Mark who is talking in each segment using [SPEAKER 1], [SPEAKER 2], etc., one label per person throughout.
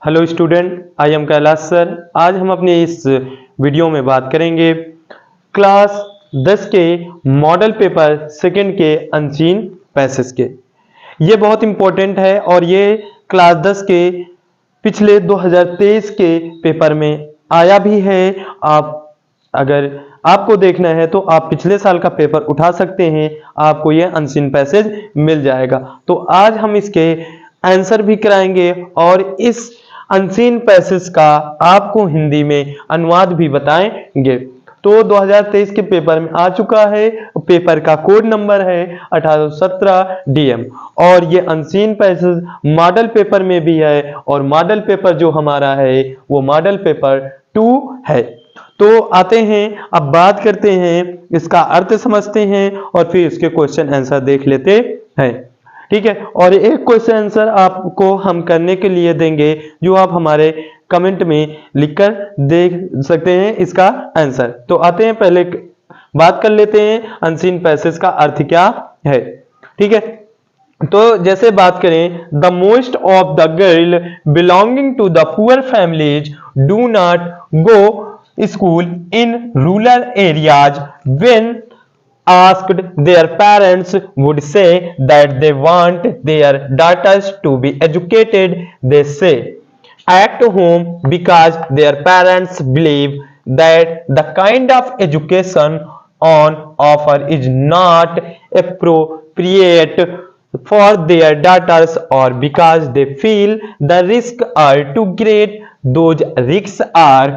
[SPEAKER 1] Hello student, I am Kailash sir. आज हम अपने इस वीडियो में बात करेंगे क्लास 10 के मॉडल पेपर सेकंड के अनसीन पैसेज के। ये बहुत इंपॉर्टेंट है और ये क्लास 10 के पिछले 2023 के पेपर में आया भी है। आप अगर आपको देखना है तो आप पिछले साल का पेपर उठा सकते हैं, आपको ये अनसीन पैसेज मिल जाएगा। तो आज हम इसके आंसर भी कराएंगे और इस अनसीन पैसेज का आपको हिंदी में अनुवाद भी बताएंगे। तो 2023 के पेपर में आ चुका है। पेपर का कोड नंबर है 1817 DM और ये अनसीन पैसेज मॉडल पेपर में भी है और मॉडल पेपर जो हमारा है वो मॉडल पेपर 2 है। तो आते हैं, अब बात करते हैं, इसका अर्थ समझते हैं और फिर इसके क्वेश्चन आंसर देख लेते हैं। ठीक है, और एक क्वेश्चन आंसर आपको हम करने के लिए देंगे जो आप हमारे कमेंट में लिखकर देख सकते हैं इसका आंसर। तो आते हैं, पहले बात कर लेते हैं अनसीन पैसेज का अर्थ क्या है। ठीक है, तो जैसे बात करें, the most of the girl belonging to the poor families do not go school in rural areas when asked, their parents would say that they want their daughters to be educated. They say at home because their parents believe that the kind of education on offer is not appropriate for their daughters or because they feel the risks are too great. Those risks are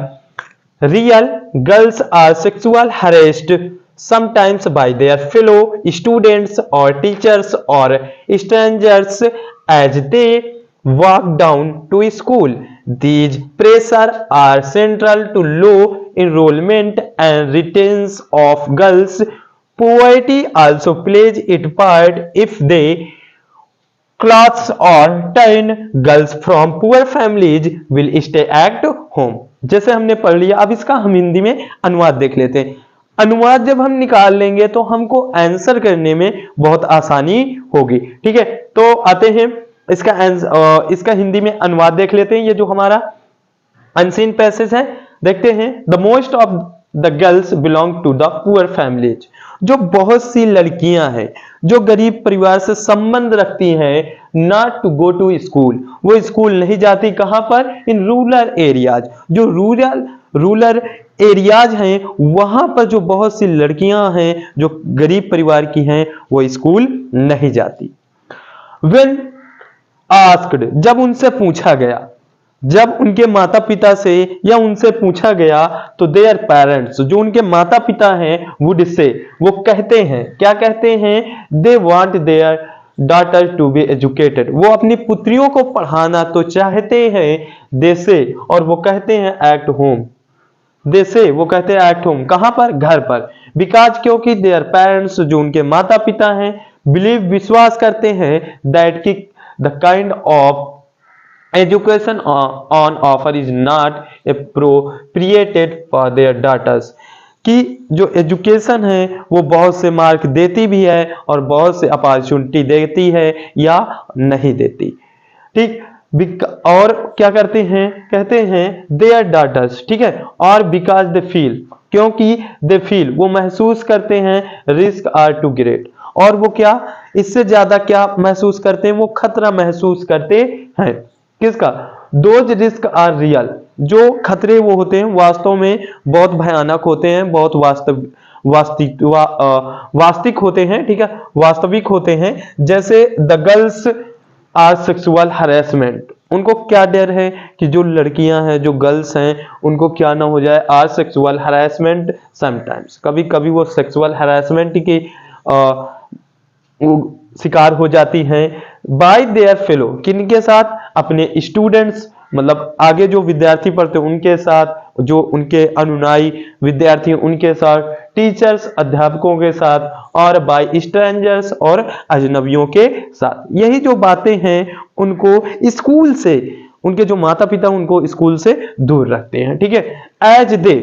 [SPEAKER 1] real. Girls are sexual harassed sometimes by their fellow students or teachers or strangers as they walk down to school. These pressures are central to low enrollment and retention of girls. Poverty also plays its part if they clothes or turn girls from poor families will stay at home। जैसे हमने पढ़ लिया, अब इसका हम हिंदी में अनुवाद देख लेते हैं। अनुवाद जब हम निकाल लेंगे तो हमको आंसर करने में बहुत आसानी होगी। ठीक है, तो आते हैं इसका हिंदी में अनुवाद देख लेते हैं। ये जो हमारा अनसीन पैसेज है, देखते हैं। The most of the girls belong to the poor families, जो बहुत सी लड़कियां हैं जो गरीब परिवार से संबंध रखती हैं, not to go to school, वो स्कूल नहीं जाती। कहां पर? इन रूरल एरियाज, जो रूरल एरियाज हैं वहां पर जो बहुत सी लड़कियां हैं जो गरीब परिवार की हैं वो स्कूल नहीं जाती। When asked, जब उनसे पूछा गया, जब उनके माता पिता से या उनसे पूछा गया तो देयर पेरेंट्स, जो उनके माता पिता हैं, वुड से, वो कहते हैं, क्या कहते हैं? They want their daughter to be educated, वो अपनी पुत्रियों को पढ़ाना तो चाहते हैं। दे से, और वो कहते हैं एट होम, दे से, वो कहते हैं एट होम, कहां पर? घर पर। बिकॉज, क्योंकि देयर पेरेंट्स, जो उनके माता पिता हैं, बिलीव, विश्वास करते हैं, दैट की the kind of education on offer is not appropriated for their daughters, कि जो एजुकेशन है वो बहुत से मार्क देती भी है और बहुत से अपॉर्चुनिटी देती है या नहीं देती। ठीक, और क्या करते हैं? कहते हैं देयर डॉटर्स, ठीक है, और बिकॉज दे फील, क्योंकि दे फील, वो महसूस करते हैं, रिस्क आर टू ग्रेट, और वो क्या, इससे ज्यादा क्या महसूस करते हैं? वो खतरा महसूस करते हैं। किसका? दोज रिस्क आर रियल, जो खतरे वो होते हैं वास्तव में बहुत भयानक होते हैं, बहुत वास्तविक होते हैं। ठीक है, वास्तविक होते हैं। जैसे the girls are sexual harassment, उनको क्या डर है कि जो लड़कियां हैं, जो गर्ल्स हैं, उनको क्या ना हो जाए? आर सेक्सुअल हरेसमेंट समटाइम्स, कभी कभी वो सेक्सुअल हरेसमेंट की शिकार हो जाती हैं। बाय देयर फेलो, किनके साथ? अपने स्टूडेंट्स, मतलब आगे जो विद्यार्थी पढ़ते हैं उनके साथ, जो उनके अनुयायी विद्यार्थी उनके साथ, टीचर्स, अध्यापकों के साथ, और बाय स्ट्रेंजर्स, और अजनबियों के साथ। यही जो बातें हैं उनको स्कूल से, उनके जो माता पिता उनको स्कूल से दूर रखते हैं। ठीक है, as they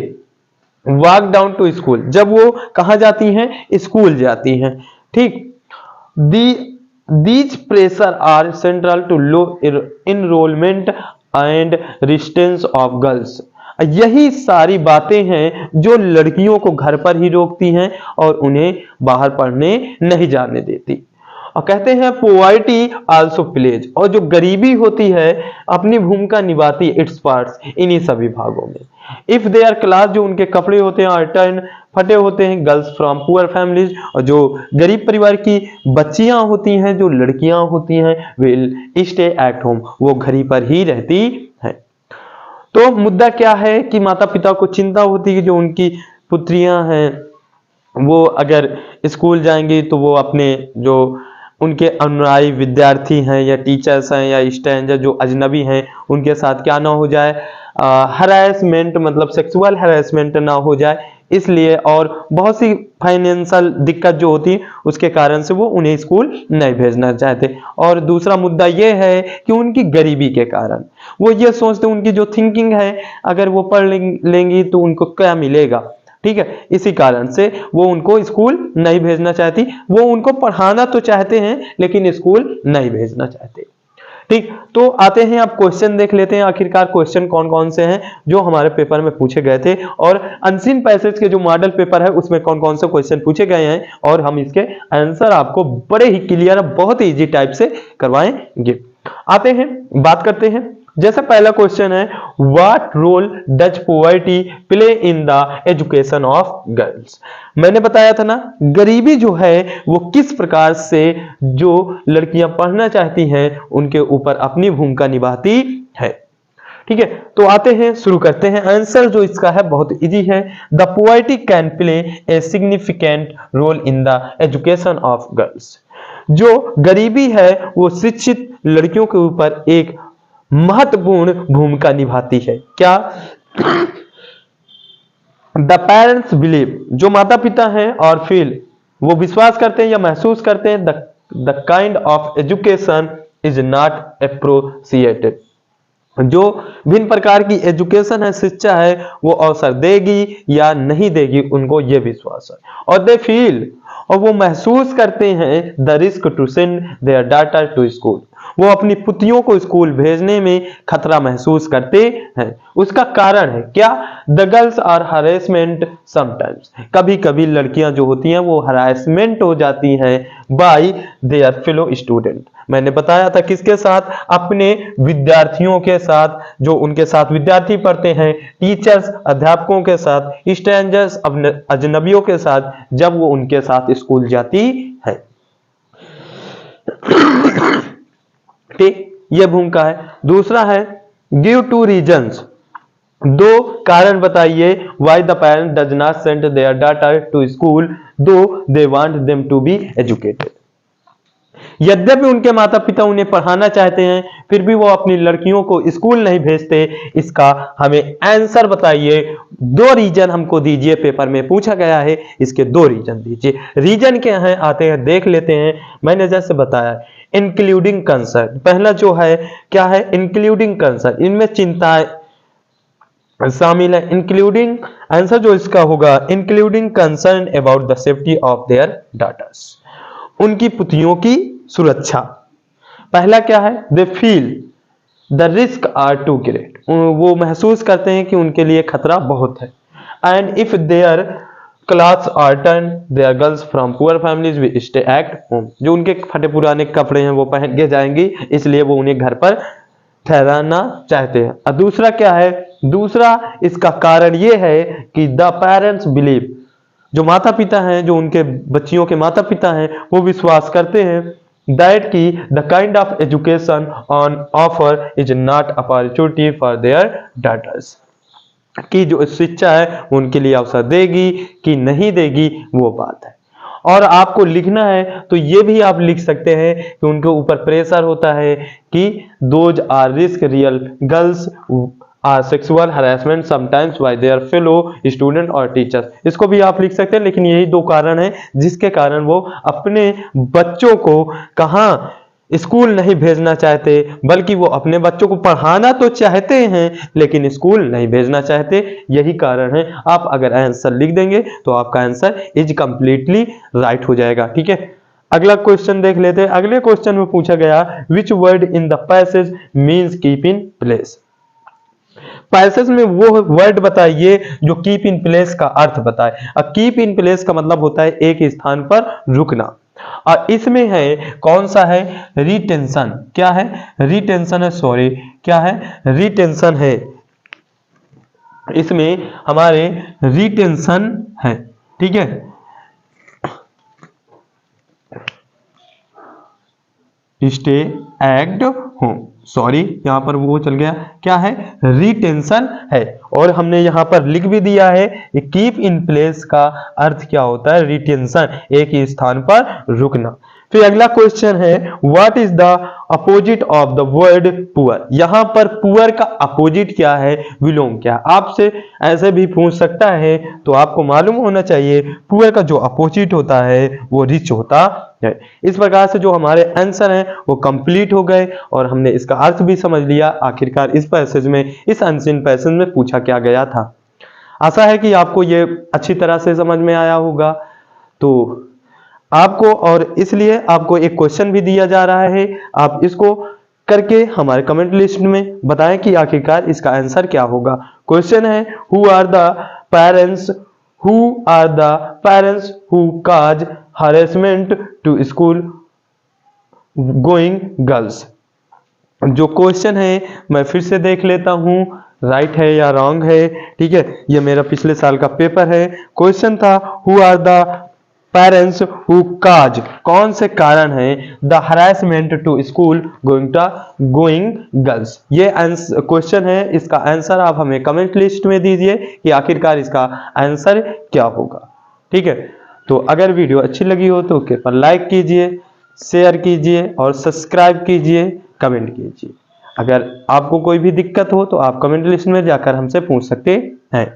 [SPEAKER 1] walk down to school, जब वो कहां जाती हैं? स्कूल जाती हैं। ठीक, These pressure are central to low enrollment and resistance of girls. यही सारी बातें हैं जो लड़कियों को घर पर ही रोकती हैं और उन्हें बाहर पढ़ने नहीं जाने देती। और कहते हैं पोवर्टी आल्सो प्लेज, और जो गरीबी होती है अपनी भूमिका निभाती इट्स पार्ट्स इन्हीं सभी भागों में। इफ दे आर क्लास, जो उनके कपड़े होते हैं टर्न फटे होते हैं, गर्ल्स फ्रॉम पुअर फैमिलीज, और जो गरीब परिवार की बच्चियां होती हैं, जो लड़कियां होती हैं, विल स्टे एट होम, वो घर पर ही रहती हैं। तो मुद्दा क्या है कि माता पिता को चिंता होती है जो उनकी पुत्रियां हैं वो अगर स्कूल जाएंगी तो वो अपने जो उनके अनुयायी विद्यार्थी हैं या टीचर्स हैं या स्टूडेंट जो अजनबी हैं उनके साथ क्या ना हो जाए, हरासमेंट मतलब सेक्सुअल हरासमेंट ना हो जाए, इसलिए और बहुत सी फाइनेंशियल दिक्कत जो होती है उसके कारण से वो उन्हें स्कूल नहीं भेजना चाहते। और दूसरा मुद्दा ये है कि उनकी गरीबी के कारण वो ये सोचते, उनकी जो थिंकिंग है अगर वो पढ़ लेंगी तो उनको क्या मिलेगा, ठीक है, इसी कारण से वो उनको स्कूल नहीं भेजना चाहती। वो उनको पढ़ाना तो चाहते हैं लेकिन स्कूल नहीं भेजना चाहते। ठीक, तो आते हैं आप क्वेश्चन देख लेते हैं आखिरकार क्वेश्चन कौन कौन से हैं जो हमारे पेपर में पूछे गए थे, और अनसीन पैसेज के जो मॉडल पेपर है उसमें कौन कौन से क्वेश्चन पूछे गए हैं, और हम इसके आंसर आपको बड़े ही क्लियर बहुत ही इजी टाइप से करवाएंगे। आते हैं बात करते हैं। जैसे पहला क्वेश्चन है, what role does poverty play in the education of girls. मैंने बताया था ना, गरीबी जो है वो किस प्रकार से जो लड़कियां पढ़ना चाहती हैं उनके ऊपर अपनी भूमिका निभाती है। ठीक है, तो आते हैं शुरू करते हैं। आंसर जो इसका है बहुत इजी है, the poverty can play a significant role in the education of girls. जो गरीबी है वो शिक्षित लड़कियों के ऊपर एक महत्वपूर्ण भूमिका निभाती है। क्या? द पेरेंट्स बिलीव, जो माता पिता हैं और फील वो विश्वास करते हैं या महसूस करते हैं, the kind of education is not appropriated, जो भिन्न प्रकार की एजुकेशन है, शिक्षा है, वो अवसर देगी या नहीं देगी, उनको ये विश्वास है। और दे फील, और वो महसूस करते हैं, the risk to send their daughter to school, वो अपनी पुत्रियों को स्कूल भेजने में खतरा महसूस करते हैं। उसका कारण है क्या? The girls are harassment sometimes, कभी कभी लड़कियां जो होती हैं वो हरासमेंट हो जाती हैं बाय देयर फेलो स्टूडेंट। मैंने बताया था किसके साथ? अपने विद्यार्थियों के साथ, जो उनके साथ विद्यार्थी पढ़ते हैं, टीचर्स अध्यापकों के साथ, स्ट्रेंजर्स अजनबियों के साथ, जब वो उनके साथ स्कूल जाती है। ठीक, यह भूमिका है। दूसरा है, गिव टू रीजंस, दो कारण बताइए why the parent does not send their daughter to school though they want them to be educated. यद्यपि उनके माता पिता उन्हें पढ़ाना चाहते हैं फिर भी वो अपनी लड़कियों को स्कूल नहीं भेजते, इसका हमें आंसर बताइए। दो रीजन हमको दीजिए, पेपर में पूछा गया है, इसके दो रीजन दीजिए। रीजन क्या है आते हैं देख लेते हैं। मैंने जैसे बताया इंक्लूडिंग कंसर्न, पहला जो है क्या है? इंक्लूडिंग कंसर्न, इनमें चिंताएं शामिल है। इंक्लूडिंग, आंसर जो इसका होगा including concern about the safety of their daughters, उनकी पुत्रियों की सुरक्षा। पहला क्या है? They feel the risk are too great, वो महसूस करते हैं कि उनके लिए खतरा बहुत है। And if their clothes are turn their girls from poor families we stay at home, जो उनके फटे पुराने कपड़े हैं वो पहन के जाएंगी, इसलिए वो उन्हें घर पर ठहराना चाहते हैं। और दूसरा क्या है? दूसरा इसका कारण ये है कि द पेरेंट्स बिलीव, जो माता पिता हैं, जो उनके बच्चियों के माता पिता हैं, वो विश्वास करते हैं दैट की the kind of education on offer is not opportunity for their daughters, कि जो शिक्षा है उनके लिए अवसर देगी कि नहीं देगी वो बात है। और आपको लिखना है तो ये भी आप लिख सकते हैं कि उनके ऊपर प्रेशर होता है कि those are risk real girls are sexual harassment sometimes by their fellow student और टीचर्स, इसको भी आप लिख सकते हैं। लेकिन यही दो कारण है जिसके कारण वो अपने बच्चों को कहाँ स्कूल नहीं भेजना चाहते, बल्कि वो अपने बच्चों को पढ़ाना तो चाहते हैं लेकिन स्कूल नहीं भेजना चाहते, यही कारण है। आप अगर आंसर लिख देंगे तो आपका आंसर इज कंप्लीटली राइट हो जाएगा। ठीक है, अगला क्वेश्चन देख लेते हैं। अगले क्वेश्चन में पूछा गया which word in the passage means keep in place. Passage में वो वर्ड बताइए जो कीप इन प्लेस का अर्थ बताए। अब कीप इन प्लेस का मतलब होता है एक स्थान पर रुकना, और इसमें है कौन सा है, रिटेंशन। क्या है, रिटेंशन है, सॉरी क्या है, रिटेंशन है। इसमें हमारे रिटेंशन है, ठीक है। स्टे एक्ट हो, सॉरी यहां पर वो चल गया, क्या है, रिटेंशन है। और हमने यहां पर लिख भी दिया है कीप इन प्लेस का अर्थ क्या होता है, रिटेंशन, एक ही स्थान पर रुकना। फिर अगला क्वेश्चन है what is the opposite of the word poor. यहां पर पुअर का अपोजिट क्या है, विलोम क्या है। आपसे ऐसे भी पूछ सकता है, तो आपको मालूम होना चाहिए पुअर का जो अपोजिट होता है वो रिच होता है। इस प्रकार से जो हमारे आंसर हैं वो कंप्लीट हो गए और हमने इसका अर्थ भी समझ लिया आखिरकार इस पैसेज में, इस अनसीन पैसेज में पूछा क्या गया था। आशा है कि आपको ये अच्छी तरह से समझ में आया होगा। तो आपको, और इसलिए आपको एक क्वेश्चन भी दिया जा रहा है, आप इसको करके हमारे कमेंट लिस्ट में बताएं कि आखिरकार इसका आंसर क्या होगा। क्वेश्चन है who are the parents who cause harassment to school going girls. जो क्वेश्चन है मैं फिर से देख लेता हूं, राइट है या रॉन्ग है, ठीक है। ये मेरा पिछले साल का पेपर है। क्वेश्चन था who are the parents who cause, कौन से कारण है, the harassment to school going girls. ये क्वेश्चन है, इसका आंसर आप हमें कमेंट लिस्ट में दीजिए कि आखिरकार इसका आंसर क्या होगा, ठीक है। तो अगर वीडियो अच्छी लगी हो तो कृपया लाइक कीजिए, शेयर कीजिए और सब्सक्राइब कीजिए, कमेंट कीजिए। अगर आपको कोई भी दिक्कत हो तो आप कमेंट लिस्ट में जाकर हमसे पूछ सकते हैं।